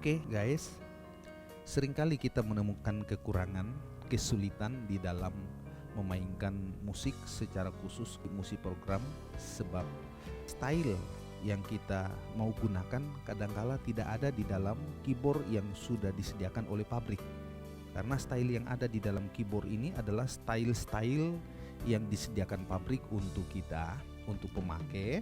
Oke guys, seringkali kita menemukan kekurangan, kesulitan di dalam memainkan musik secara khusus musik program, sebab style yang kita mau gunakan kadangkala tidak ada di dalam keyboard yang sudah disediakan oleh pabrik. Karena style yang ada di dalam keyboard ini adalah style-style yang disediakan pabrik untuk kita, untuk pemakai.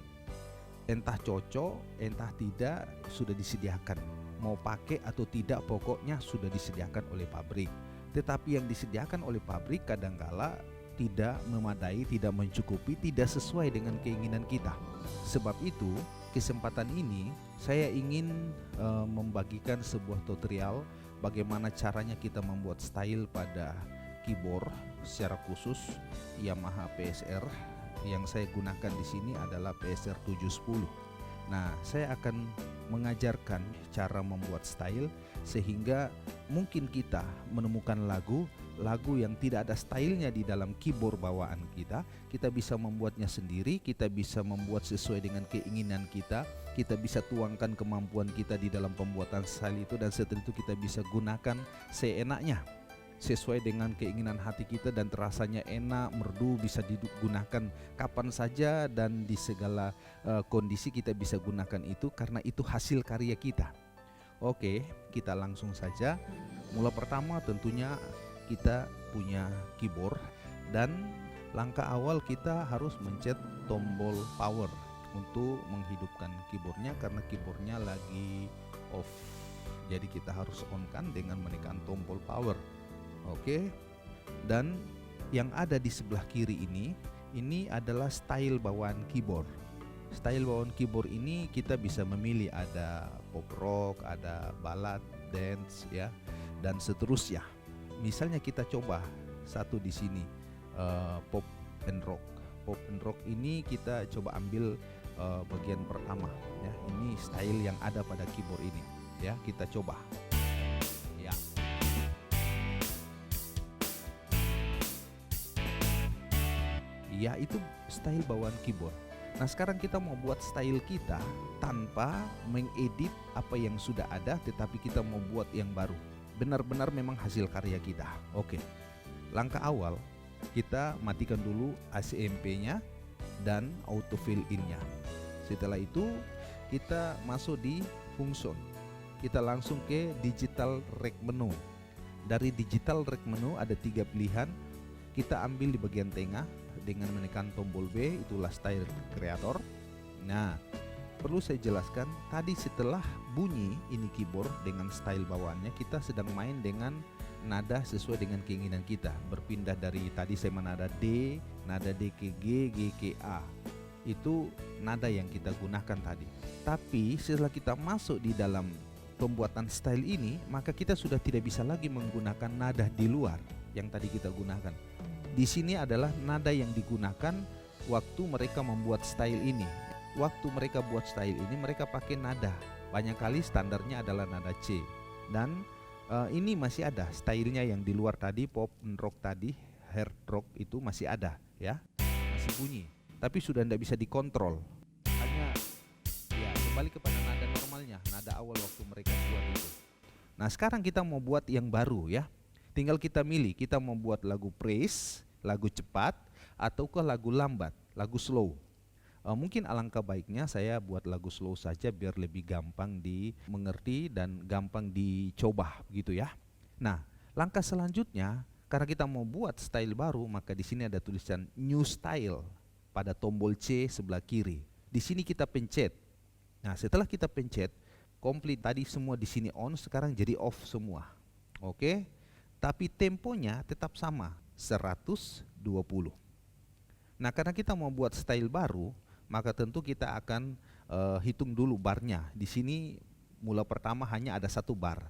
Entah cocok, entah tidak, sudah disediakan. Mau pakai atau tidak, pokoknya sudah disediakan oleh pabrik. Tetapi yang disediakan oleh pabrik kadangkala tidak memadai, tidak mencukupi, tidak sesuai dengan keinginan kita. Sebab itu, kesempatan ini saya ingin membagikan sebuah tutorial bagaimana caranya kita membuat style pada keyboard secara khusus Yamaha PSR. Yang saya gunakan di sini adalah PSR 710. Nah, saya akan mengajarkan cara membuat style sehingga mungkin kita menemukan lagu yang tidak ada stylenya di dalam keyboard bawaan kita. Kita bisa membuatnya sendiri, kita bisa membuat sesuai dengan keinginan kita bisa tuangkan kemampuan kita di dalam pembuatan style itu, dan setelah itu kita bisa gunakan seenaknya sesuai dengan keinginan hati kita dan terasanya enak, merdu, bisa digunakan kapan saja dan di segala kondisi kita bisa gunakan itu karena itu hasil karya kita. Oke, kita langsung saja. Mula pertama tentunya kita punya keyboard, dan langkah awal kita harus mencet tombol power untuk menghidupkan keyboardnya karena keyboardnya lagi off. Jadi kita harus on kan dengan menekan tombol power. Oke, dan yang ada di sebelah kiri ini adalah style bawaan keyboard. Style bawaan keyboard ini kita bisa memilih, ada pop rock, ada ballad, dance ya, dan seterusnya. Misalnya kita coba satu di sini, pop and rock. Pop and rock ini kita coba ambil bagian pertama ya. Ini style yang ada pada keyboard ini ya, kita coba. Ya. Ya, itu style bawaan keyboard. Nah, sekarang kita mau buat style kita tanpa mengedit apa yang sudah ada, tetapi kita mau buat yang baru. Benar-benar memang hasil karya kita. Oke. Langkah awal, kita matikan dulu ACMP-nya dan auto fill in-nya. Setelah itu, kita masuk di function. Kita langsung ke digital rec menu. Dari digital rec menu ada 3 pilihan. Kita ambil di bagian tengah dengan menekan tombol B, itulah style creator. Nah, perlu saya jelaskan, tadi setelah bunyi ini keyboard dengan style bawaannya, kita sedang main dengan nada sesuai dengan keinginan kita. Berpindah dari tadi saya menada D, nada D ke G, G ke A. Itu nada yang kita gunakan tadi. Tapi setelah kita masuk di dalam pembuatan style ini, maka kita sudah tidak bisa lagi menggunakan nada di luar yang tadi kita gunakan. Di sini adalah nada yang digunakan waktu mereka membuat style ini. Waktu mereka buat style ini, mereka pakai nada. Banyak kali standarnya adalah nada C. Dan ini masih ada stylenya yang di luar tadi, pop and rock tadi, hard rock itu masih ada ya, masih bunyi. Tapi sudah tidak bisa dikontrol. Hanya ya kembali kepada nada normalnya, nada awal waktu mereka buat itu. Nah, sekarang kita mau buat yang baru ya. Tinggal kita milih, kita mau buat lagu praise, lagu cepat, ataukah lagu lambat, lagu slow. Mungkin alangkah baiknya saya buat lagu slow saja biar lebih gampang dimengerti dan gampang dicoba begitu ya. Nah, langkah selanjutnya, karena kita mau buat style baru, maka di sini ada tulisan new style pada tombol C sebelah kiri. Di sini kita pencet. Nah, setelah kita pencet, komplit tadi semua di sini on, sekarang jadi off semua. Oke? Tapi temponya tetap sama, 120. Nah, karena kita mau buat style baru, maka tentu kita akan hitung dulu barnya. Di sini mula pertama hanya ada 1 bar.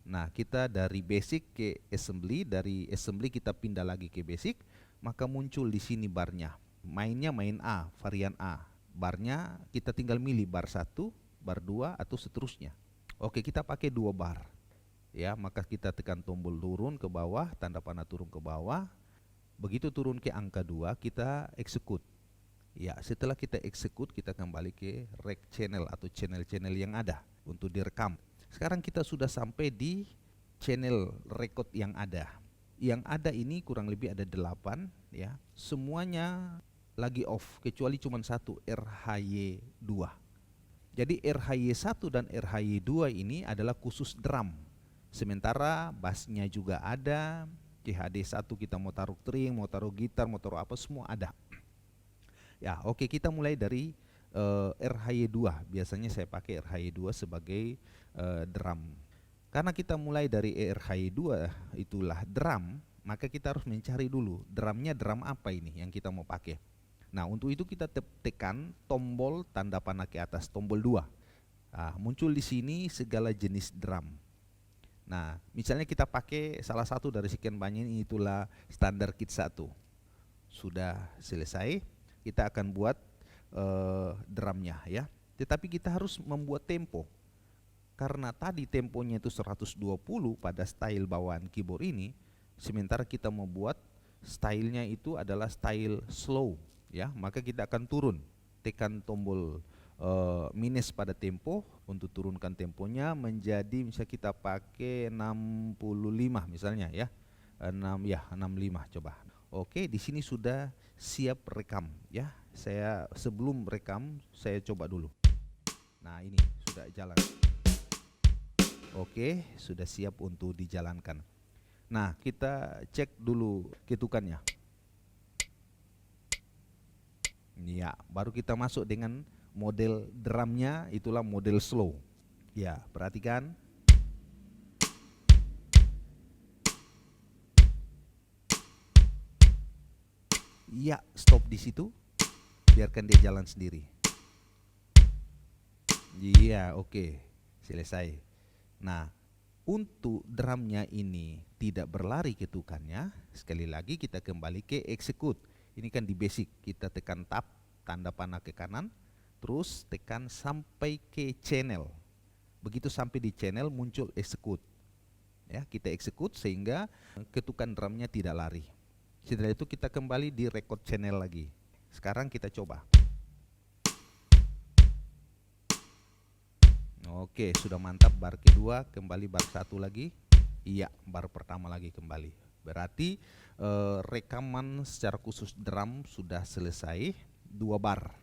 Nah, kita dari basic ke assembly, dari assembly kita pindah lagi ke basic, maka muncul di sini barnya. Mainnya main A, varian A. Barnya kita tinggal milih bar 1, bar 2 atau seterusnya. Oke, kita pakai 2 bar. Ya, maka kita tekan tombol turun ke bawah, tanda panah turun ke bawah. Begitu turun ke angka 2, kita execute. Ya, setelah kita execute, kita kembali ke rec channel atau channel-channel yang ada untuk direkam. Sekarang kita sudah sampai di channel record yang ada. Yang ada ini kurang lebih ada 8 ya. Semuanya lagi off kecuali cuma satu, RHY2. Jadi RHY1 dan RHY2 ini adalah khusus drum. Sementara bassnya juga ada. CHD1 kita mau taruh string, mau taruh gitar, mau taruh apa semua ada. Ya, oke, kita mulai dari RHY2. Biasanya saya pakai RHY2 sebagai drum. Karena kita mulai dari RHY2 itulah drum, maka kita harus mencari dulu drumnya drum apa ini yang kita mau pakai. Nah, untuk itu kita tekan tombol tanda panah ke atas, tombol 2. Nah, muncul di sini segala jenis drum. Nah, misalnya kita pakai salah satu dari sekian banyak ini, itulah standar kit 1. Sudah selesai, kita akan buat drumnya ya. Tetapi kita harus membuat tempo. Karena tadi temponya itu 120 pada style bawaan keyboard ini, sementara kita mau buat stylenya itu adalah style slow ya, maka kita akan turun, tekan tombol minus pada tempo untuk turunkan temponya menjadi, misalnya kita pakai 65 misalnya ya, 65 coba. Oke, di sini sudah siap rekam ya. Saya sebelum rekam saya coba dulu. Nah, ini sudah jalan. Oke, sudah siap untuk dijalankan. Nah, kita cek dulu ketukannya. Ya, baru kita masuk dengan model drumnya, itulah model slow. Ya, perhatikan. Ya, stop di situ. Biarkan dia jalan sendiri. Iya, oke. Selesai. Nah, untuk drumnya ini tidak berlari ketukannya, sekali lagi kita kembali ke execute. Ini kan di basic, kita tekan tab, tanda panah ke kanan, terus tekan sampai ke channel. Begitu sampai di channel muncul execute. Ya, kita execute sehingga ketukan drumnya tidak lari. Setelah itu kita kembali di record channel lagi. Sekarang kita coba. Oke, sudah mantap. Bar kedua, kembali bar 1 lagi. Iya, bar pertama lagi kembali. Berarti rekaman secara khusus drum sudah selesai, 2 bar.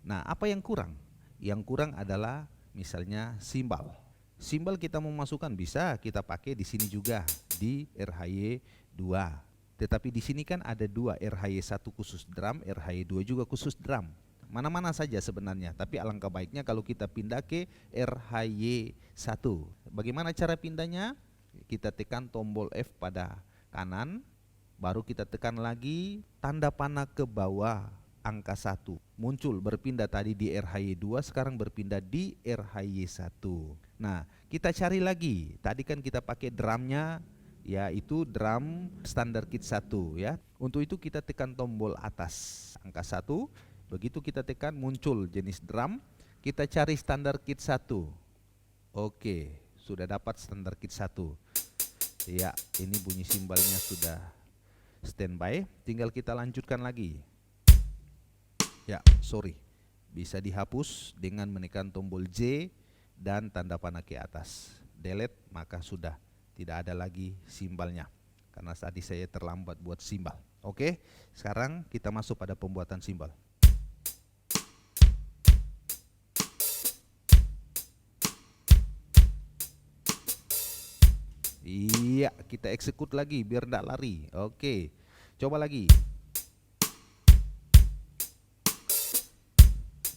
Nah, apa yang kurang? Yang kurang adalah misalnya simbal. Simbal kita mau masukkan bisa kita pakai di sini juga di RHY2. Tetapi di sini kan ada 2, RHY1 khusus drum, RHY2 juga khusus drum. Mana-mana saja sebenarnya, tapi alangkah baiknya kalau kita pindah ke RHY1. Bagaimana cara pindahnya? Kita tekan tombol F pada kanan, baru kita tekan lagi tanda panah ke bawah angka 1. Muncul berpindah tadi di RHY2, sekarang berpindah di RHY1. Nah, kita cari lagi. Tadi kan kita pakai drumnya, yaitu drum standar kit 1 ya. Untuk itu kita tekan tombol atas angka 1. Begitu kita tekan muncul jenis drum, kita cari standar kit 1. Oke, sudah dapat standar kit 1. Ya, ini bunyi simbalnya sudah standby, tinggal kita lanjutkan lagi. Ya, sorry, bisa dihapus dengan menekan tombol J dan tanda panah ke atas. Delete, maka sudah tidak ada lagi simbalnya, karena tadi saya terlambat buat simbal. Oke, sekarang kita masuk pada pembuatan simbal. Iya, kita execute lagi biar tidak lari. Oke, coba lagi.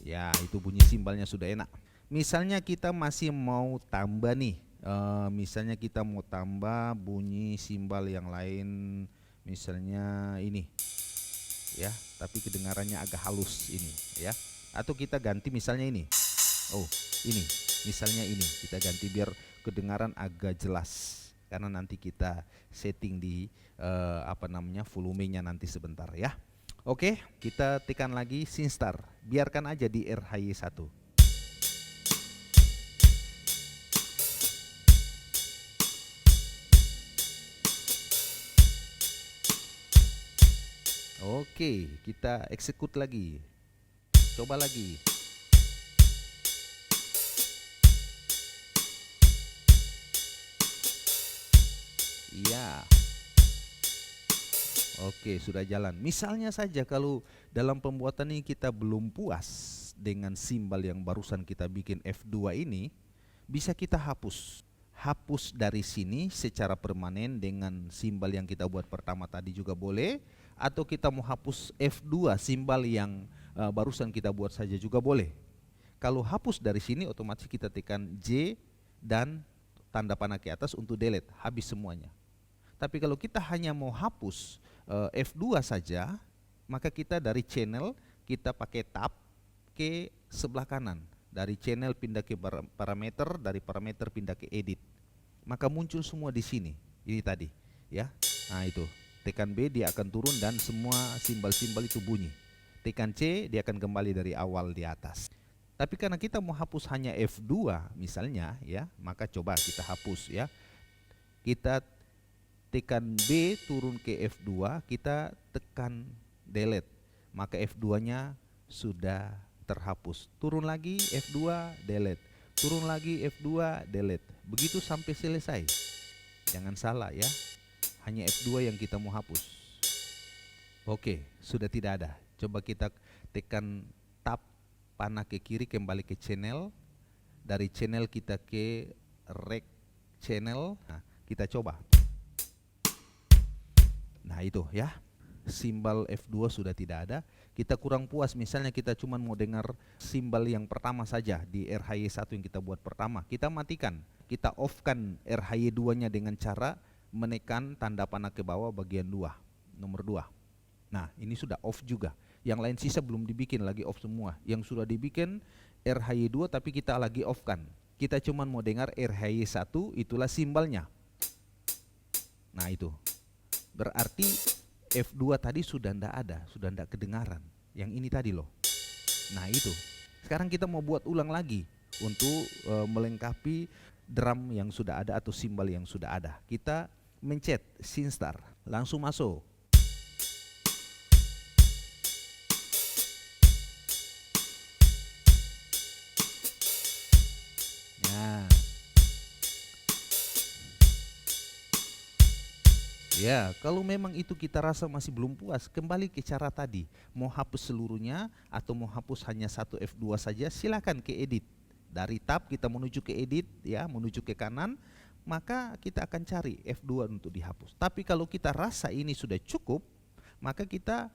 Ya, itu bunyi simbalnya sudah enak. Misalnya kita masih mau tambah nih, misalnya kita mau tambah bunyi simbal yang lain, misalnya ini, ya, tapi kedengarannya agak halus ini, ya. Atau kita ganti misalnya ini. Oh, ini, misalnya ini kita ganti biar kedengaran agak jelas. Karena nanti kita setting di volumenya nanti sebentar ya. Oke, kita tekan lagi SynStar. Biarkan aja di RHY1. Oke, kita execute lagi. Coba lagi. Ya. Oke, sudah jalan. Misalnya saja kalau dalam pembuatan ini kita belum puas dengan simbol yang barusan kita bikin F2 ini, bisa kita hapus. Hapus dari sini secara permanen dengan simbol yang kita buat pertama tadi juga boleh, atau kita mau hapus F2 simbol yang barusan kita buat saja juga boleh. Kalau hapus dari sini otomatis kita tekan J dan tanda panah ke atas untuk delete, habis semuanya. Tapi kalau kita hanya mau hapus F2 saja, maka kita dari channel kita pakai tab ke sebelah kanan. Dari channel pindah ke parameter, dari parameter pindah ke edit. Maka muncul semua di sini. Ini tadi, ya. Nah, itu. Tekan B dia akan turun dan semua simbol-simbol itu bunyi. Tekan C dia akan kembali dari awal di atas. Tapi karena kita mau hapus hanya F2 misalnya, ya, maka coba kita hapus, ya. Kita tekan B turun ke F2, kita tekan delete, maka F2-nya sudah terhapus. Turun lagi F2 delete, turun lagi F2 delete, begitu sampai selesai. Jangan salah, ya, hanya F2 yang kita mau hapus. Oke, sudah tidak ada. Coba kita tekan tab panah ke kiri, kembali ke channel. Dari channel kita ke rect channel. Nah, kita coba. Nah, itu, ya, simbol F2 sudah tidak ada. Kita kurang puas, misalnya kita cuma mau dengar simbol yang pertama saja di RHY1 yang kita buat pertama. Kita matikan, kita off-kan RHY2-nya dengan cara menekan tanda panah ke bawah bagian 2, nomor 2. Nah, ini sudah off juga. Yang lain sisa belum dibikin, lagi off semua. Yang sudah dibikin RHY2 tapi kita lagi off-kan. Kita cuma mau dengar RHY1, itulah simbolnya. Nah, itu. Berarti F2 tadi sudah tidak ada, sudah tidak kedengaran. Yang ini tadi loh. Nah, itu. Sekarang kita mau buat ulang lagi untuk melengkapi drum yang sudah ada atau simbol yang sudah ada. Kita mencet SyncStar, langsung masuk. Ya, kalau memang itu kita rasa masih belum puas, kembali ke cara tadi. Mau hapus seluruhnya atau mau hapus hanya satu F2 saja, silakan ke edit. Dari tab kita menuju ke edit, ya, menuju ke kanan, maka kita akan cari F2 untuk dihapus. Tapi kalau kita rasa ini sudah cukup, maka kita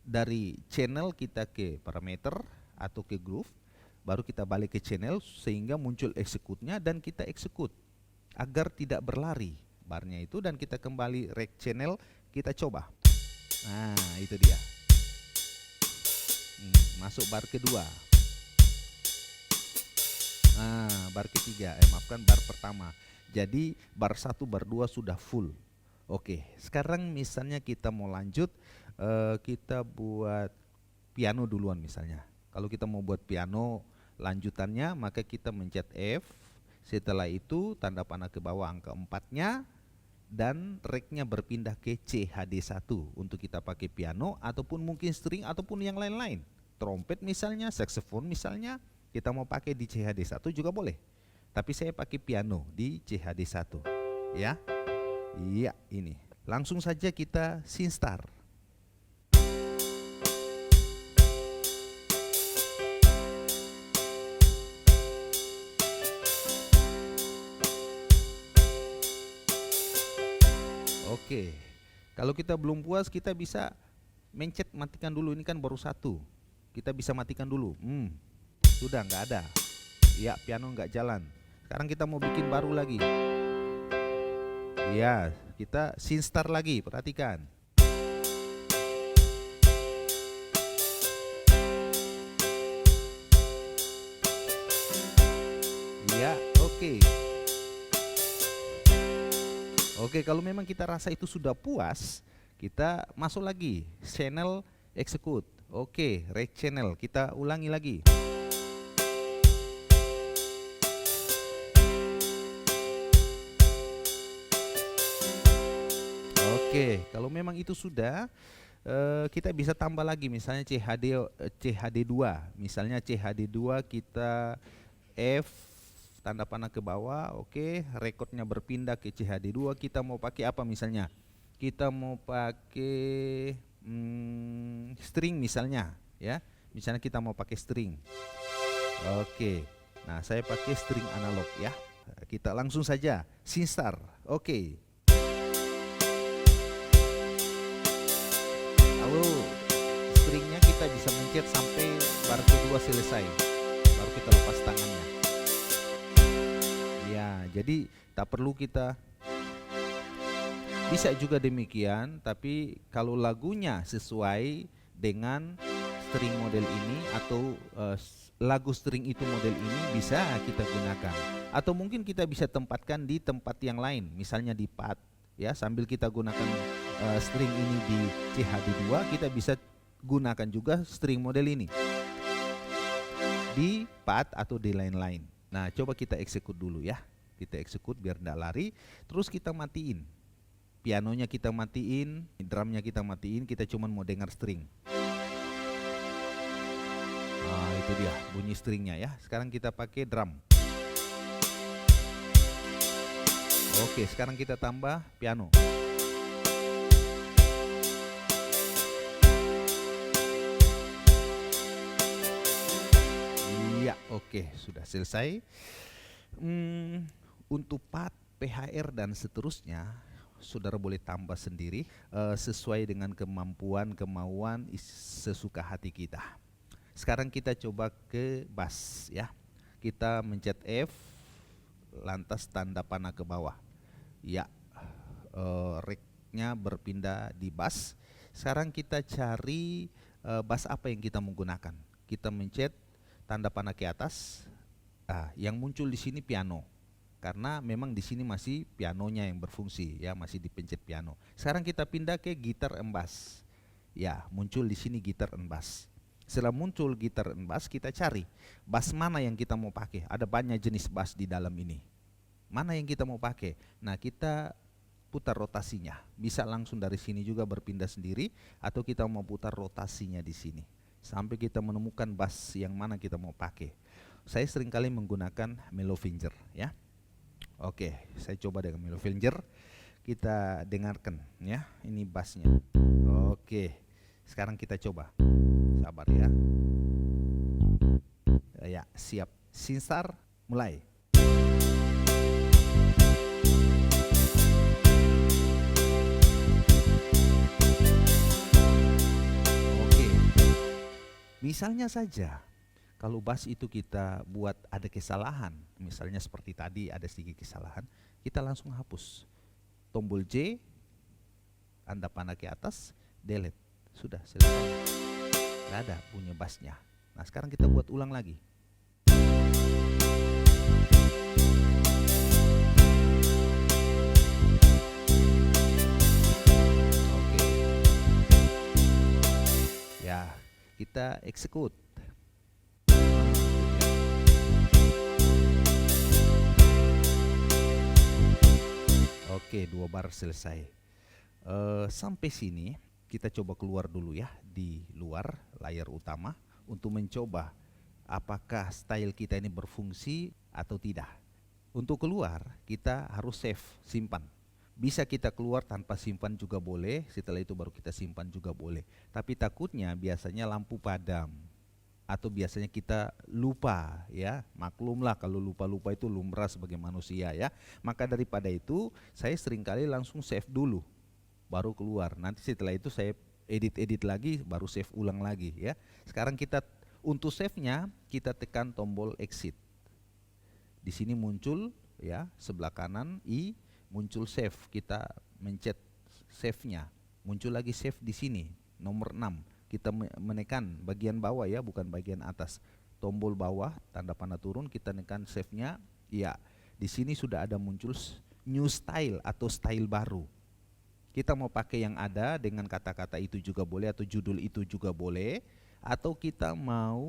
dari channel kita ke parameter atau ke groove, baru kita balik ke channel sehingga muncul execute-nya dan kita execute agar tidak berlari barnya itu, dan kita kembali rect channel, kita coba. Nah, itu dia. Masuk bar kedua. Nah, bar ketiga, maafkan, bar pertama. Jadi bar 1, bar 2 sudah full. Oke, sekarang misalnya kita mau lanjut, kita buat piano duluan misalnya. Kalau kita mau buat piano lanjutannya, maka kita mencet F. Setelah itu tanda panah ke bawah angka 4-nya, dan rec-nya berpindah ke CHD1 untuk kita pakai piano ataupun mungkin string ataupun yang lain-lain. Trompet misalnya, saxophone misalnya, kita mau pakai di CHD1 juga boleh. Tapi saya pakai piano di CHD1, ya. Iya, ini. Langsung saja kita SyncStar. Oke, kalau kita belum puas, kita bisa mencet matikan dulu. Ini kan baru 1, kita bisa matikan dulu. Sudah nggak ada, ya, piano nggak jalan. Sekarang kita mau bikin baru lagi. Ya, kita SyncStar lagi, perhatikan. Ya, oke. Oke, kalau memang kita rasa itu sudah puas, kita masuk lagi channel execute. Oke, rect channel, kita ulangi lagi. Oke, kalau memang itu sudah, kita bisa tambah lagi, misalnya CHD2. Misalnya CHD2 kita tanda panah ke bawah. Oke, rekodnya berpindah ke CHD2. Kita mau pakai apa misalnya? Kita mau pakai string misalnya, ya. Misalnya kita mau pakai string. Oke. Nah, saya pakai string analog ya. Kita langsung saja SYNSTAR. Oke. Lalu stringnya kita bisa mencet sampai bar kedua selesai. Baru kita lepas tangannya. Ya, jadi tak perlu kita. Bisa juga demikian, tapi kalau lagunya sesuai dengan string model ini atau lagu string itu model ini bisa kita gunakan. Atau mungkin kita bisa tempatkan di tempat yang lain, misalnya di pad ya, sambil kita gunakan string ini di CHD2, kita bisa gunakan juga string model ini di pad atau di lain-lain. Nah, coba kita eksekut dulu ya. Kita eksekut biar tidak lari, terus kita matiin. Pianonya kita matiin, drumnya kita matiin, kita cuma mau dengar string. Nah, itu dia bunyi stringnya ya. Sekarang kita pakai drum. Oke, sekarang kita tambah piano. Iya, oke, sudah selesai. Untuk pad, PHR dan seterusnya, saudara boleh tambah sendiri sesuai dengan kemauan sesuka hati kita. Sekarang kita coba ke bass ya. Kita mencet F, lantas tanda panah ke bawah. Ya, reknya berpindah di bass. Sekarang kita cari bass apa yang kita menggunakan. Kita mencet tanda panah ke atas. Yang muncul di sini piano. Karena memang di sini masih pianonya yang berfungsi ya, masih dipencet piano. Sekarang kita pindah ke gitar and bass. Ya, muncul di sini gitar and bass. Setelah muncul gitar and bass, kita cari bass mana yang kita mau pakai. Ada banyak jenis bass di dalam ini. Mana yang kita mau pakai? Nah, kita putar rotasinya. Bisa langsung dari sini juga berpindah sendiri, atau kita mau putar rotasinya di sini sampai kita menemukan bass yang mana kita mau pakai. Saya seringkali menggunakan Melofinger ya. Oke, saya coba dengan Melofinger. Kita dengarkan ya, ini bassnya. Oke, sekarang kita coba. Sabar ya. Ya, siap. SYNSTAR, mulai. Oke. Misalnya saja kalau bass itu kita buat ada kesalahan, misalnya seperti tadi ada sedikit kesalahan, kita langsung hapus. Tombol J, tanda panah ke atas, delete. Sudah selesai. Tidak ada bunyi bassnya. Nah, sekarang kita buat ulang lagi. Oke. Ya, kita eksekut. Oke, 2 bar selesai. Sampai sini kita coba keluar dulu ya, di luar layar utama untuk mencoba apakah style kita ini berfungsi atau tidak. Untuk keluar kita harus save, simpan. Bisa kita keluar tanpa simpan juga boleh, setelah itu baru kita simpan juga boleh. Tapi takutnya biasanya lampu padam, atau biasanya kita lupa ya. Maklumlah kalau lupa-lupa itu lumrah sebagai manusia ya. Maka daripada itu saya seringkali langsung save dulu baru keluar. Nanti setelah itu saya edit lagi baru save ulang lagi ya. Sekarang kita untuk save-nya kita tekan tombol exit. Di sini muncul ya, sebelah kanan I muncul save. Kita mencet save-nya. Muncul lagi save di sini nomor 6. Kita menekan bagian bawah ya, bukan bagian atas. Tombol bawah, tanda panah turun, kita tekan save-nya. Ya, di sini sudah ada muncul new style atau style baru. Kita mau pakai yang ada dengan kata-kata itu juga boleh, atau judul itu juga boleh. Atau kita mau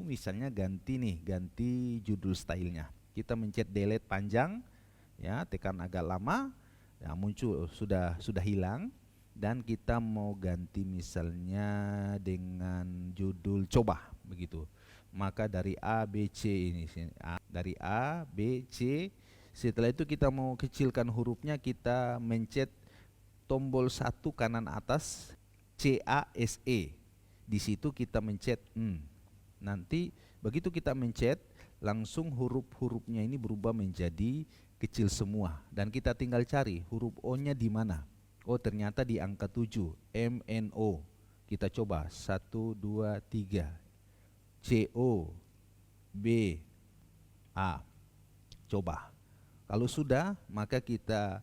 misalnya ganti nih, ganti judul stylenya. Kita mencet delete panjang, ya, tekan agak lama, ya, muncul sudah hilang. Dan kita mau ganti misalnya dengan judul coba begitu. maka dari A, B, C ini. Dari A, B, C. Setelah itu kita mau kecilkan hurufnya, kita mencet tombol 1 kanan atas, CASE. Di situ kita mencet Nanti begitu kita mencet, langsung huruf-hurufnya ini berubah menjadi kecil semua. Dan kita tinggal cari huruf O-nya di mana. Oh, ternyata di angka 7, MNO. Kita coba 1, 2, 3. CO, B, A. Coba. Kalau sudah, maka kita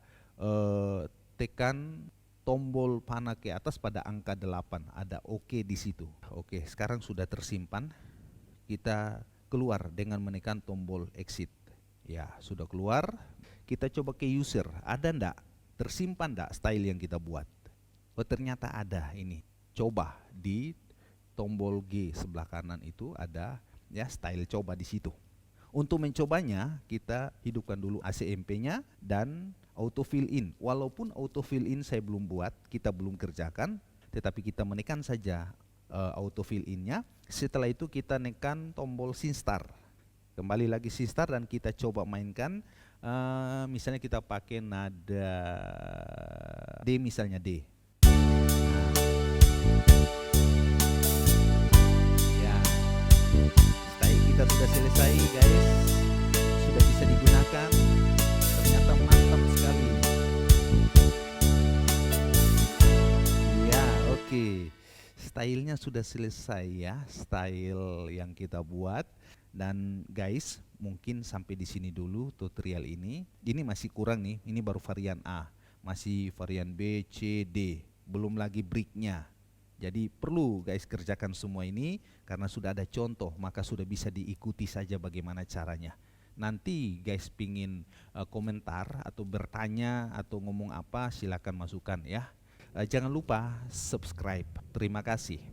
tekan tombol panah ke atas pada angka 8. Ada OK di situ. Oke, sekarang sudah tersimpan. Kita keluar dengan menekan tombol exit. Ya, sudah keluar. Kita coba ke user. Ada ndak? Tersimpan ndak style yang kita buat? Oh, ternyata ada ini. Coba di tombol G sebelah kanan itu ada ya style coba di situ. Untuk mencobanya, kita hidupkan dulu ACMP-nya dan auto fill in. Walaupun auto fill in saya belum buat, kita belum kerjakan, tetapi kita menekan saja auto fill in-nya. Setelah itu kita nekan tombol SynStar. Kembali lagi SynStar dan kita coba mainkan. Misalnya kita pakai nada D, misalnya D. Ya, style kita sudah selesai guys, sudah bisa digunakan. Ternyata mantap sekali. Ya, oke. Stylenya sudah selesai ya, style yang kita buat. Dan guys, mungkin sampai di sini dulu tutorial ini. Ini masih kurang nih, ini baru varian A. Masih varian B, C, D. Belum lagi breaknya. Jadi perlu guys kerjakan semua ini, karena sudah ada contoh, maka sudah bisa diikuti saja bagaimana caranya. Nanti guys pingin komentar atau bertanya atau ngomong apa, silakan masukkan ya. Jangan lupa subscribe. Terima kasih.